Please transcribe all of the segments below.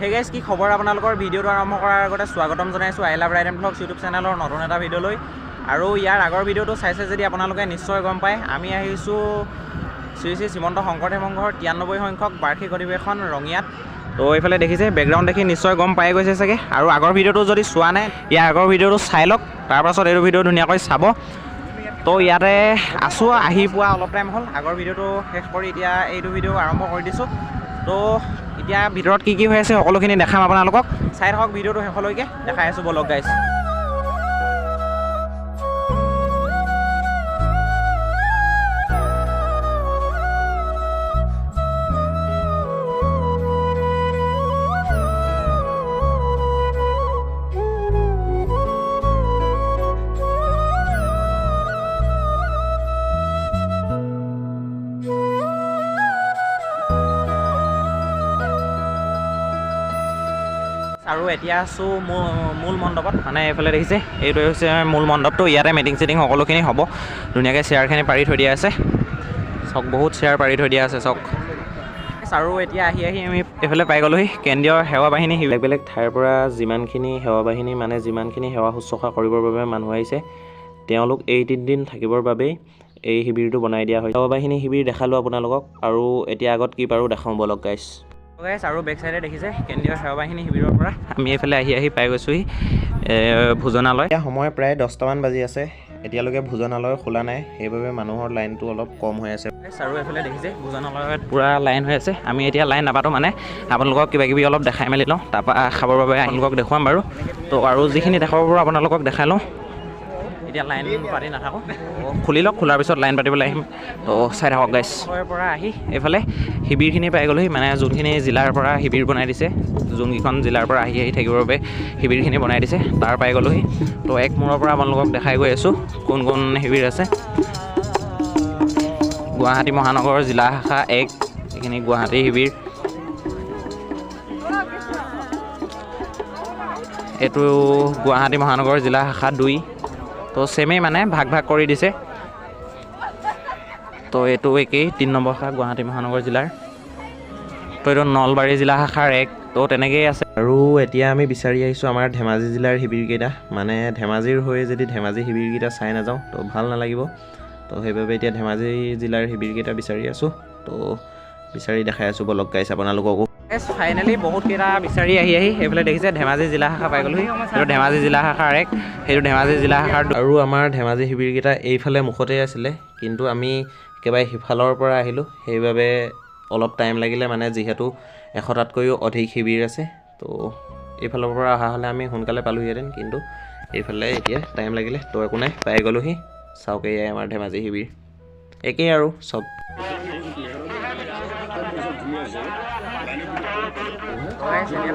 Hey guys কি খবৰ আপোনালোকৰ ভিডিঅ'টো আৰম্ভ কৰাৰ আগতে স্বাগতম জনাইছোঁ I love ride and blogs YouTube চেনেলৰ নতুন এটা ভিডিঅ'লৈ আৰু ইয়াৰ আগৰ ভিডিঅ'টো চাইছে যদি আপোনালোকে নিশ্চয় গম পায় আমি আহিছোঁ শ্ৰী শ্ৰী শ্ৰীমন্ত শংকৰদেৱ সংঘৰ 93 সংখ্যক বাৰ্ষিক অধিৱেশন ৰঙিয়াত। তো এইফালে দেখিছে বেকগ্ৰাউণ্ড দেখি নিশ্চয় গম পাই গৈছে চাগে, আৰু আগৰ ভিডিঅ'টো যদি চোৱা নাই ইয়াৰ আগৰ ভিডিঅ'টো চাই লওক, তাৰপাছত এইটো ভিডিঅ' ধুনীয়াকৈ চাব। তো ইয়াতে আছোঁ, আহি পোৱা অলপ টাইম হ'ল, আগৰ ভিডিঅ'টো শেষ কৰি এতিয়া এইটো ভিডিঅ' আৰম্ভ কৰি দিছোঁ। তো এতিয়া ভিতৰত কি হৈ আছে সকলোখিনি দেখাম আপোনালোকক, চাই থাকক ভিডিঅ'টো শেষলৈকে, দেখাই আছোঁ বলক গাইজ। আৰু এতিয়া আছোঁ মূল মণ্ডপত, মানে এইফালে দেখিছে এইটোৱে হৈছে মূল মণ্ডপটো। ইয়াতে মিটিং চিটিং সকলোখিনি হ'ব, ধুনীয়াকৈ চেয়াৰখিনি পাৰি থৈ দিয়া আছে চাওক, বহুত চেয়াৰ পাৰি থৈ দিয়া আছে চাওক। আৰু এতিয়া আহি আমি এইফালে পাই গ'লোহি কেন্দ্ৰীয় সেৱা বাহিনী। বেলেগ বেলেগ ঠাইৰ পৰা যিমানখিনি সেৱা বাহিনী মানে যিমানখিনি সেৱা শুশ্ৰূষা কৰিবৰ বাবে মানুহ আহিছে, তেওঁলোক এই 3 দিন থাকিবৰ বাবেই এই শিবিৰটো বনাই দিয়া হয়। সেৱা বাহিনী শিবিৰ দেখালোঁ আপোনালোকক, আৰু এতিয়া আগত কি পাৰোঁ দেখাওঁ বলক গাইজ। আৰু বেক চাইডে দেখিছে কেন্দ্ৰীয় সেৱা বাহিনী শিবিৰৰ পৰা আমি এইফালে আহি পাই গৈছোঁহি ভোজনালয়। এতিয়া সময় প্ৰায় 10টামান বাজি আছে, এতিয়ালৈকে ভোজনালয় খোলা নাই, সেইবাবে মানুহৰ লাইনটো অলপ কম হৈ আছে। আৰু এইফালে দেখিছে ভোজনালয়ত পূৰা লাইন হৈ আছে। আমি এতিয়া লাইন নাপাতোঁ, মানে আপোনালোকক কিবাকিবি অলপ দেখাই মেলি লওঁ, তাৰপৰা খাবৰ বাবে আপোনালোকক দেখুৱাম বাৰু। তো আৰু যিখিনি দেখাব পাৰোঁ আপোনালোকক দেখাই লওঁ, এতিয়া লাইন পাতি নাথাকোঁ, খুলি লওক, খোলাৰ পিছত লাইন পাতিবলৈ আহিম। তো চাই থাকক গাইজ। পৰা আহি এইফালে শিবিৰখিনি পাই গ'লোহি, মানে যোনখিনি জিলাৰ পৰা শিবিৰ বনাই দিছে, যোনকেইখন জিলাৰ পৰা আহি থাকিবৰ বাবে শিবিৰখিনি বনাই দিছে তাৰ পাই গ'লোহি। তো এক মূৰৰ পৰা আপোনালোকক দেখাই গৈ আছোঁ কোন কোন শিবিৰ আছে। গুৱাহাটী মহানগৰ জিলা শাখা 1, এইখিনি গুৱাহাটী শিবিৰ। এইটো গুৱাহাটী মহানগৰ জিলা শাখা 2। তো ছেমেই, মানে ভাগ কৰি দিছে। তো এইটো একেই 3 নম্বৰ শাখা গুৱাহাটী মহানগৰ জিলাৰ। তো এইটো নলবাৰী জিলা শাখাৰ 1। তো তেনেকেই আছে। আৰু এতিয়া আমি বিচাৰি আহিছোঁ আমাৰ ধেমাজি জিলাৰ শিবিৰকেইটা, মানে ধেমাজিৰ হৈ যদি ধেমাজি শিবিৰকেইটা চাই নাযাওঁ তো ভাল নালাগিব। তো সেইবাবে এতিয়া ধেমাজি জিলাৰ শিবিৰকেইটা বিচাৰি আছোঁ, তো বিচাৰি দেখাই আছোঁ বলক গাইছ আপোনালোককো। ফাইনেলি বহুতকেইটা বিচাৰি আহি এইফালে দেখিছে ধেমাজি জিলা শাখা পাই গ'লোহি। সেইটো ধেমাজি জিলা শাখাৰ 1, সেইটো ধেমাজি জিলা শাখাৰ 2। আৰু আমাৰ ধেমাজি শিবিৰকেইটা এইফালে মুখতেই আছিলে, কিন্তু আমি একেবাৰে সিফালৰ পৰা আহিলোঁ, সেইবাবে অলপ টাইম লাগিলে, মানে যিহেতু 100টাতকৈও অধিক শিবিৰ আছে। তো এইফালৰ পৰা অহা হ'লে আমি সোনকালে পালোঁহেঁতেন, কিন্তু এইফালে এতিয়া টাইম লাগিলে। তো একো নাই, পাই গ'লোহি। চাওক এয়াই আমাৰ ধেমাজি শিবিৰ, একেই আৰু চব।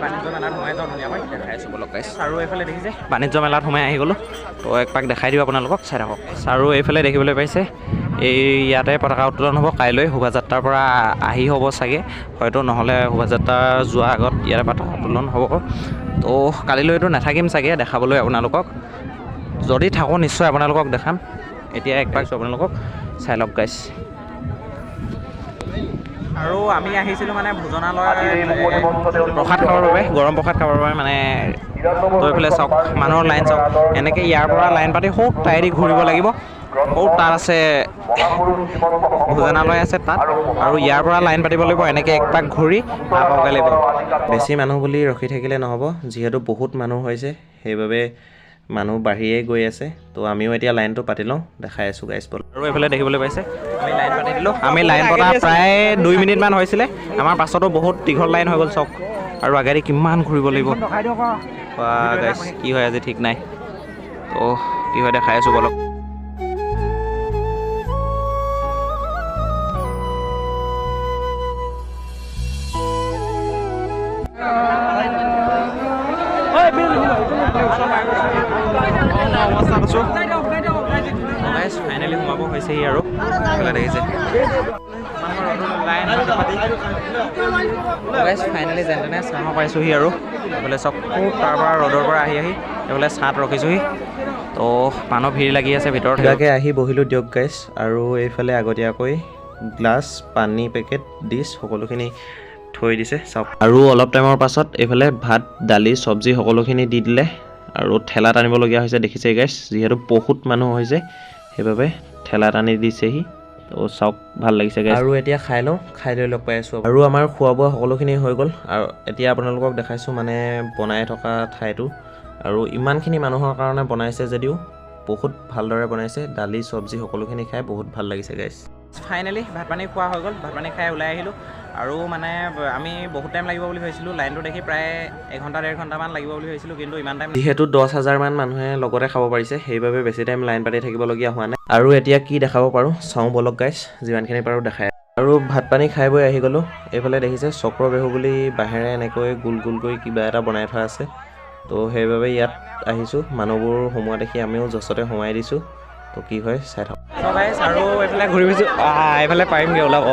বাণিজ্য মেলাত সোমাই যাওঁ ধুনীয়াকৈ, দেখাই আছোঁ বলক গাইছ। আৰু এইফালে দেখিছে বাণিজ্য মেলাত সোমাই আহি গ'লোঁ, তো এক পাক দেখাই দিওঁ আপোনালোকক, চাই থাকক। আৰু এইফালে দেখিবলৈ পাইছে এই ইয়াতে পতাকা উত্তোলন হ'ব কাইলৈ, শোভাযাত্ৰাৰ পৰা আহি হ'ব চাগে, হয়তো নহ'লে শোভাযাত্ৰা যোৱাৰ আগত ইয়াতে পতাকা উত্তোলন হ'ব। তো কালিলৈতো নাথাকিম চাগে দেখাবলৈ আপোনালোকক, যদি থাকোঁ নিশ্চয় আপোনালোকক দেখাম। এতিয়া এক পাক আপোনালোকক চাই লওক গাইছ। আৰু আমি আহিছিলোঁ মানে ভোজনালয়ত প্ৰসাদ খাবৰ বাবে, গৰম প্ৰসাদ খাবৰ বাবে, মানে তো এইফালে চাওক মানুহৰ লাইন চাওক, এনেকৈ ইয়াৰ পৰা লাইন পাতি সৌক টাইদি ঘূৰিব লাগিব। বহুত তাত আছে ভোজনালয় আছে তাত, আৰু ইয়াৰ পৰা লাইন পাতিব লাগিব, এনেকৈ এক পাক ঘূৰি পাবগৈ লাগিব। বেছি মানুহ বুলি ৰখি থাকিলে নহ'ব, যিহেতু বহুত মানুহ হৈছে সেইবাবে মানুহ বাঢ়িয়ে গৈ আছে। তো আমিও এতিয়া লাইনটো পাতি লওঁ, দেখাই আছোঁ গাইছ বল। আৰু এইফালে দেখিবলৈ পাইছে আমি লাইন পাতি দিলোঁ, আমি লাইন পতা প্ৰায় 2 মিনিটমান হৈছিলে, আমাৰ পাছতো বহুত দীঘল লাইন হৈ গ'ল চাওক। আৰু আগেদি কিমান ঘূৰিব লাগিব গাইছ, কি হয় আজি ঠিক নাই। তো কি হয় দেখাই আছোঁ বলক। ফাইনেলি সোমাব হৈছেহি, আৰু দেখিছে ফাইনেলি যেন তেনে চাহ পাইছোঁহি। আৰু এইফালে চব তাৰ পৰা ৰ'দৰ পৰা আহি এইফালে ছাঁত ৰখিছোঁহি। তো মানুহ ভিৰ লাগি আছে ভিতৰত, ধুনীয়াকৈ আহি বহিলোঁ দিয়ক গাইছ। আৰু এইফালে আগতীয়াকৈ গ্লাছ, পানী পেকেট, ডিছ সকলোখিনি থৈ দিছে চাওক। আৰু অলপ টাইমৰ পাছত এইফালে ভাত দালি চব্জি সকলোখিনি দি দিলে আৰু ঠেলাত আনিবলগীয়া হৈছে দেখিছে গাইছ, যিহেতু বহুত মানুহ হৈছে সেইবাবে ঠেলাত আনি দিছেহি। তো চাওক ভাল লাগিছে গাইছ। আৰু এতিয়া খাই লওঁ, খাই লৈ লগ পাই আছোঁ। আৰু আমাৰ খোৱা বোৱা সকলোখিনি হৈ গ'ল আৰু এতিয়া আপোনালোকক দেখাইছোঁ মানে বনাই থকা ঠাইটো। আৰু ইমানখিনি মানুহৰ কাৰণে বনাইছে যদিও বহুত ভালদৰে বনাইছে, দালি চব্জি সকলোখিনি খাই বহুত ভাল লাগিছে গাইছ। ফাইনেলি ভাত পানী খোৱা হৈ গ'ল, ভাত পানী খাই ওলাই আহিলোঁ। আৰু মানে আমি বহুত টাইম লাগিব বুলি ভাবিছিলোঁ, লাইনটো দেখি প্ৰায় 1-1.5 ঘণ্টামান লাগিব বুলি ভাবিছিলোঁ, কিন্তু ইমান টাইম যিহেতু 10,000 মান মানুহে লগতে খাব পাৰিছে সেইবাবে বেছি টাইম লাইন পাতি থাকিবলগীয়া হোৱা নাই। আৰু এতিয়া কি দেখাব পাৰোঁ চাওঁ বলক গাইছ, যিমানখিনি পাৰোঁ দেখাই। আৰু ভাত পানী খাই বৈ আহি গ'লোঁ। এইফালে দেখিছে চক্ৰবেহু বুলি বাঁহেৰে এনেকৈ গোল গোলকৈ কিবা এটা বনাই থোৱা আছে। তো সেইবাবে ইয়াত আহিছোঁ, মানুহবোৰ সোমোৱা দেখি আমিও জচতে সোমাই দিছোঁ। তো কি হয় চাই থাকক। গাইছ আৰু এইফালে ঘূৰি ফুৰিছোঁ, এইফালে পাৰিমগৈ ওলাব।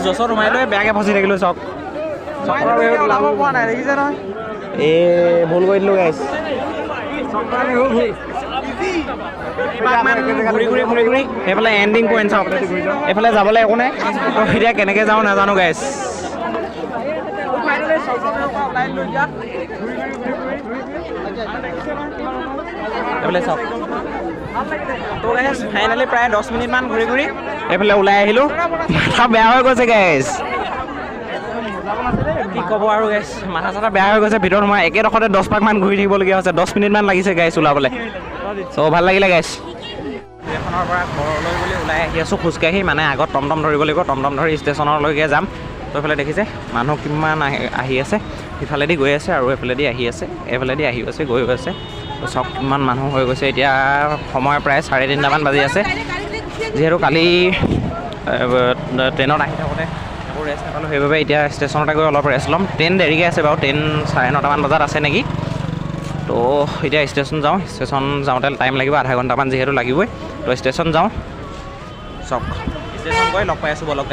জচত সোমাই লৈ বেয়াকৈ ফচি থাকিলোঁ চাওক। ওলাব পৰা নাই দেখিছে নহয়, ভুল কৰি দিলোঁ গাইছ। ঘূৰি ঘূৰি সেইফালে এণ্ডিং পইণ্ট চাওক, এইফালে যাবলৈ একো নাই। তো এতিয়া কেনেকৈ যাওঁ নাজানো গাইছ। এইফালে চাওক। তো গাইছ ফাইনেলি প্ৰায় 10 মিনিটমান ঘূৰি ঘূৰি এইফালে ওলাই আহিলোঁ। মাথা বেয়া হৈ গৈছে গাইছ, কি ক'ব আৰু গাইছ, মাথা চাথা বেয়া হৈ গৈছে। ভিতৰত সোমাই একেডোখৰতে 10 পাকমান ঘূৰি থাকিবলগীয়া হৈছে, 10 মিনিটমান লাগিছে গাইছ ওলাবলৈ। চ' ভাল লাগিলে গাইছ। এখনৰ পৰা ঘৰলৈ বুলি ওলাই আহি আছোঁ খোজকাঢ়ি, মানে আগত টমটম ধৰিব লাগিব, টমটম ধৰি ষ্টেচনলৈকে যাম। তো এইফালে দেখিছে মানুহ কিমান আহি আছে, সিফালেদি গৈ আছে আৰু এইফালেদি আহি আছে, এইফালেদি আহি আছে গৈ আছে। তো চব কিমান মানুহ হৈ গৈছে। এতিয়া সময় প্ৰায় 3:30মান বাজি আছে। যিহেতু কালি ট্ৰেইনত আহি থাকোঁতে একো ৰেষ্ট নাপালোঁ, সেইবাবে এতিয়া ষ্টেচনতে গৈ অলপ ৰেষ্ট ল'ম। ট্ৰেইন দেৰিকৈ আছে বাৰু, ট্ৰেইন 9:30মান বজাত আছে নেকি। তো এতিয়া ষ্টেচন যাওঁ, ষ্টেচন যাওঁতে টাইম লাগিব, আধা ঘণ্টামান যিহেতু লাগিবই। তো ষ্টেচন যাওঁ, চাওক ষ্টেচন গৈ লগ পাই আছোঁ বলক।